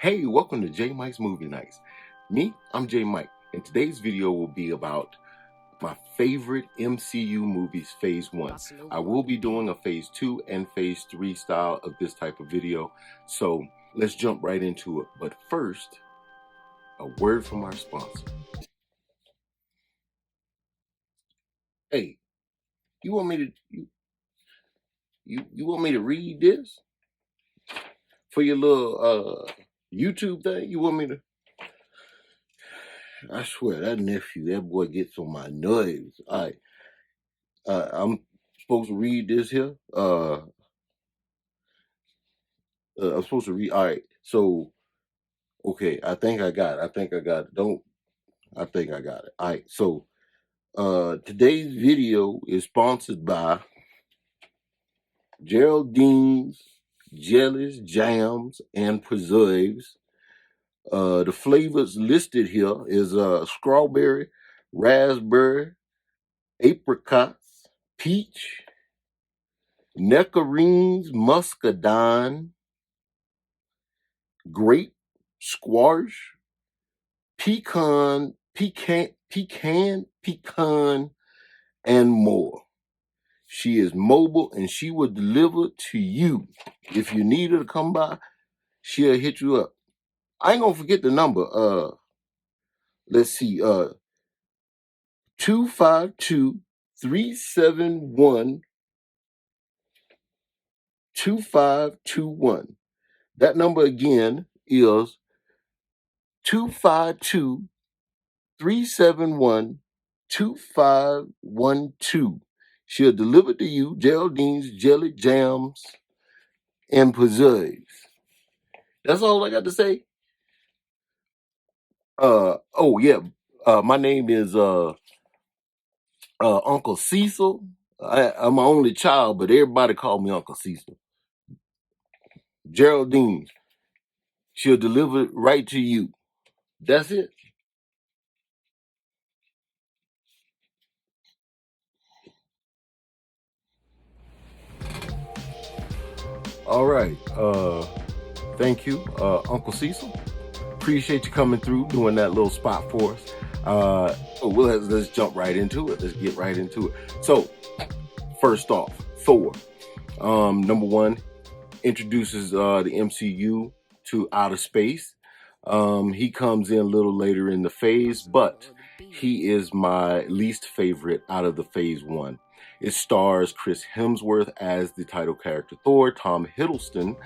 Hey, welcome to J Mike's Movie Nights. I'm J Mike, and today's video will be about my favorite MCU movies, Phase 1. I will be doing a Phase 2 and Phase 3 style of this type of video, so let's jump right into it. But first, a word from our sponsor. Hey, you want me to you want me to read this for your little YouTube thing? You want me to? I swear that that boy gets on my nerves. All right. I'm supposed to read this here. I'm supposed to read. All right. So, okay. I think I got it. I think I got it. I think I got it. All right. So, today's video is sponsored by Geraldine's Jellies, Jams, and Preserves. The flavors listed here is strawberry, raspberry, apricots, peach, nectarines, muscadine, grape, squash, pecan, and more. She is mobile and she will deliver to you. If you need her to come by, she'll hit you up. I ain't gonna forget the number. Let's see. 252-371-2521. That number again is 252-371-2512. She'll deliver to you Geraldine's Jelly, Jams, and Preserves. That's all I got to say. Oh yeah. My name is Uncle Cecil. I'm my only child, but everybody call me Uncle Cecil. Geraldine, she'll deliver right to you. That's it. All right. Thank you, Uncle Cecil. Appreciate you coming through, doing that little spot for us. Let's jump right into it. Let's get right into it. So, first off, Thor. Number one, introduces the MCU to outer space. He comes in a little later in the phase, but he is my least favorite out of the Phase 1. It stars Chris Hemsworth as the title character Thor, Tom Hiddleston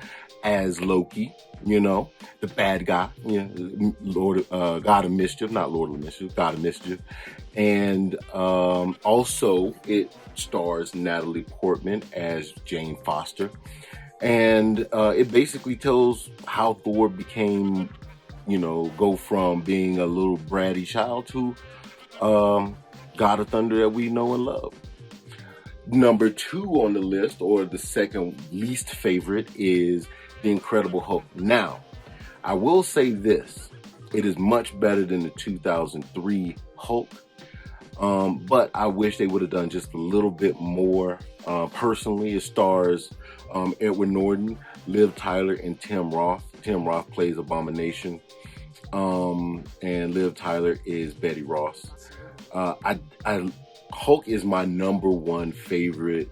as Loki, the bad guy, God of Mischief, not Lord of Mischief, God of Mischief. And also it stars Natalie Portman as Jane Foster. And it basically tells how Thor became, go from being a little bratty child to God of Thunder that we know and love. Number 2 on the list, or the second least favorite, is The Incredible Hulk. Now, I will say this. It is much better than the 2003 Hulk. But I wish they would have done just a little bit more. Personally, it stars Edward Norton, Liv Tyler, and Tim Roth. Tim Roth plays Abomination, and Liv Tyler is Betty Ross. Hulk is my number 1 favorite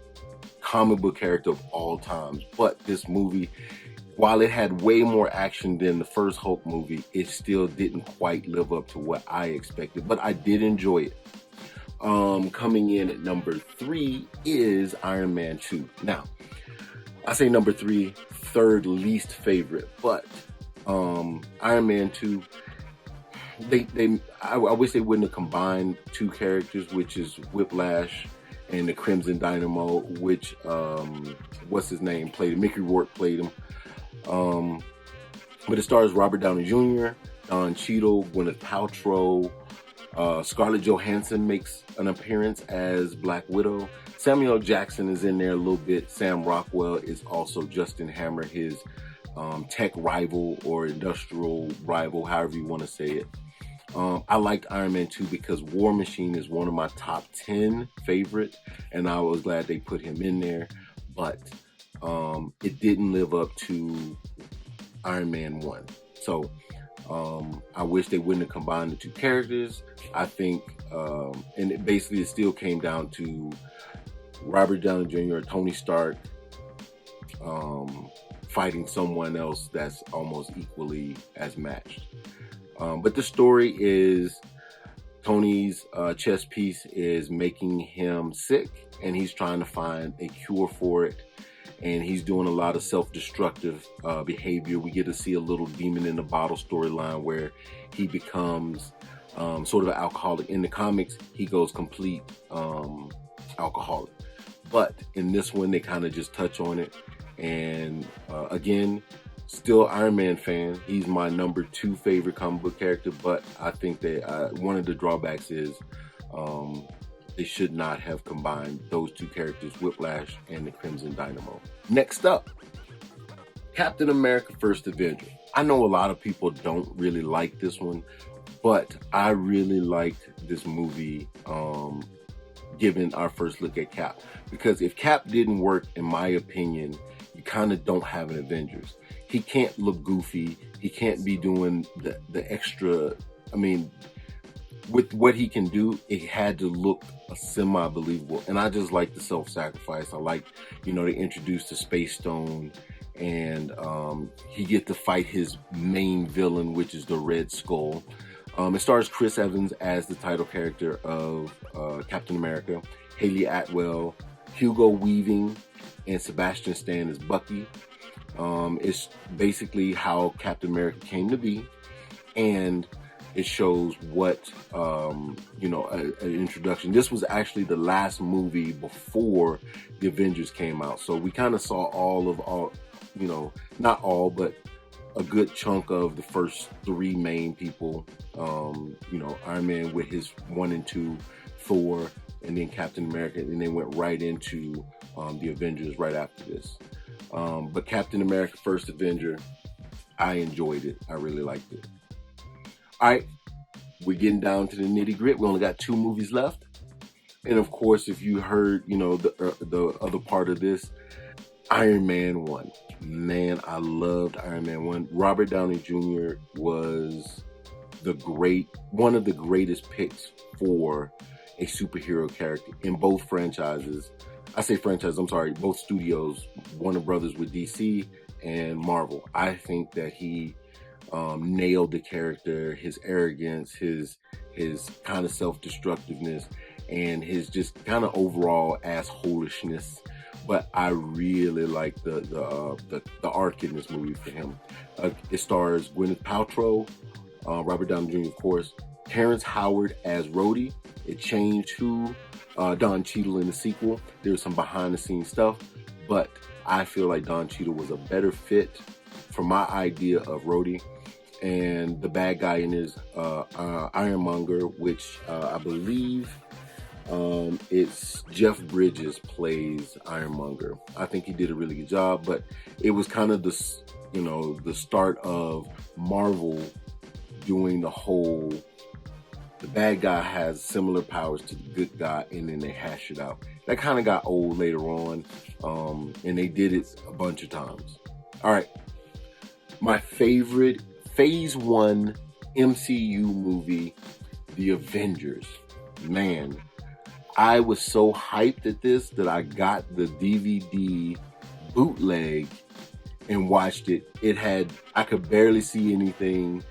comic book character of all times. But this movie, while it had way more action than the first Hulk movie, it still didn't quite live up to what I expected. But I did enjoy it. Coming in at number 3 is Iron Man 2. Now, I say number 3, third least favorite, but Iron Man 2, I wish they wouldn't have combined 2 characters, which is Whiplash and the Crimson Dynamo, which what's his name played him. Mickey Rourke played him. But it stars Robert Downey Jr., Don Cheadle, Gwyneth Paltrow. Scarlett Johansson makes an appearance as Black Widow. Samuel Jackson is in there a little bit. Sam Rockwell is also Justin Hammer, his tech rival or industrial rival, however you want to say it. I liked Iron Man 2 because War Machine is one of my top 10 favorites, and I was glad they put him in there. But it didn't live up to Iron Man 1. So I wish they wouldn't have combined the two characters. I think, and it still came down to Robert Downey Jr. or Tony Stark fighting someone else that's almost equally as matched. But the story is Tony's chess piece is making him sick, and he's trying to find a cure for it. And he's doing a lot of self-destructive behavior. We get to see a little demon in the bottle storyline where he becomes sort of an alcoholic. In the comics, he goes complete alcoholic. But in this one, they kind of just touch on it. And again, still Iron Man fan. He's my number 2 favorite comic book character. But I think that one of the drawbacks is they should not have combined those two characters, Whiplash and the Crimson Dynamo. Next up, Captain America First Avenger. I know a lot of people don't really like this one, but I really liked this movie, given our first look at Cap. Because if Cap didn't work, in my opinion, you kind of don't have an Avengers. He can't look goofy. He can't be doing the extra, with what he can do, it had to look semi-believable. And I just like the self-sacrifice. I like, they introduced the Space Stone, and he get to fight his main villain, which is the Red Skull. It stars Chris Evans as the title character of Captain America, Haley Atwell, Hugo Weaving, and Sebastian Stan as Bucky. It's basically how Captain America came to be, and it shows what, an introduction. This was actually the last movie before the Avengers came out. So we kind of saw not all, but a good chunk of the first 3 main people. Iron Man with his 1 and 2, Thor, and then Captain America, and then went right into the Avengers right after this. But Captain America First Avenger, I enjoyed it. I really liked it. All right, we're getting down to the nitty gritty. We only got 2 movies left. And of course, if you heard, the other part of this, Iron Man 1. Man, I loved Iron Man 1. Robert Downey Jr. was one of the greatest picks for a superhero character in both franchises. I say franchise, I'm sorry, both studios, Warner Brothers with DC and Marvel. I think that he nailed the character, his arrogance, his kind of self-destructiveness, and his just kind of overall assholishness. But I really like the arc in this movie for him. It stars Gwyneth Paltrow, Robert Downey Jr. of course, Terrence Howard as Rhodey. It changed who Don Cheadle in the sequel. There's some behind-the-scenes stuff, but I feel like Don Cheadle was a better fit for my idea of Rhodey. And the bad guy in is Ironmonger, which I believe it's Jeff Bridges plays Ironmonger. I think he did a really good job, but it was kind of the start of Marvel doing the bad guy has similar powers to the good guy, and then they hash it out. That kind of got old later on, and they did it a bunch of times. All right, my favorite Phase 1 MCU movie, The Avengers. Man, I was so hyped at this that I got the DVD bootleg and watched it. I could barely see anything,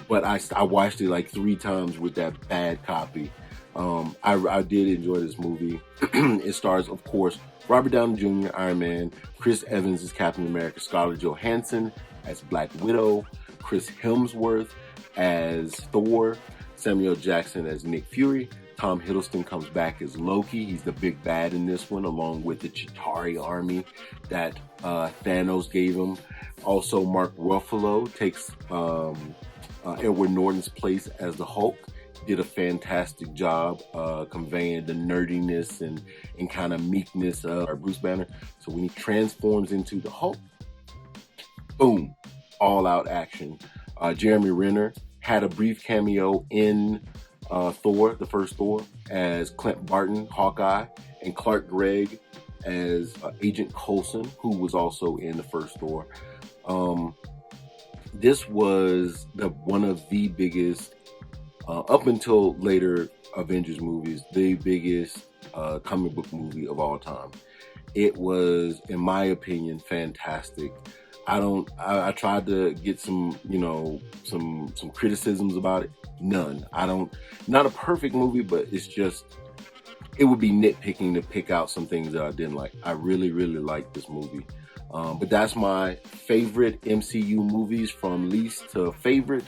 but I watched it like 3 times with that bad copy. I did enjoy this movie. It stars, of course, Robert Downey Jr., Iron Man, Chris Evans as Captain America, Scarlett Johansson as Black Widow, Chris Hemsworth as Thor, Samuel Jackson as Nick Fury. Tom Hiddleston comes back as Loki. He's the big bad in this one, along with the Chitauri army that Thanos gave him. Also, Mark Ruffalo takes Edward Norton's place as the Hulk. Did a fantastic job conveying the nerdiness and kind of meekness of our Bruce Banner. So when he transforms into the Hulk, boom, all-out action. Jeremy Renner had a brief cameo in Thor, the first Thor, as Clint Barton, Hawkeye, and Clark Gregg as Agent Coulson, who was also in the first Thor. this was one of the biggest, up until later Avengers movies, the biggest comic book movie of all time. It was, in my opinion, fantastic. I tried to get some, some criticisms about it. None. Not a perfect movie, but it would be nitpicking to pick out some things that I didn't like. I really, really liked this movie. But that's my favorite MCU movies from least to favorite.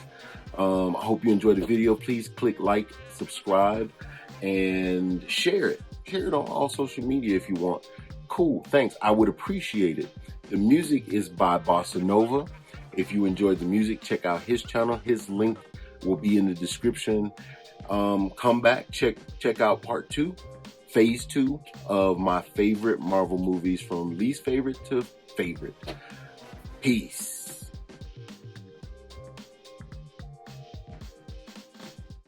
I hope you enjoyed the video. Please click like, subscribe, and share it. Share it on all social media if you want. Cool, thanks. I would appreciate it. The music is by Bossanova. If you enjoyed the music, check out his channel. His link will be in the description. Come back, check out part 2, phase 2 of my favorite Marvel movies from least favorite to favorite. Peace.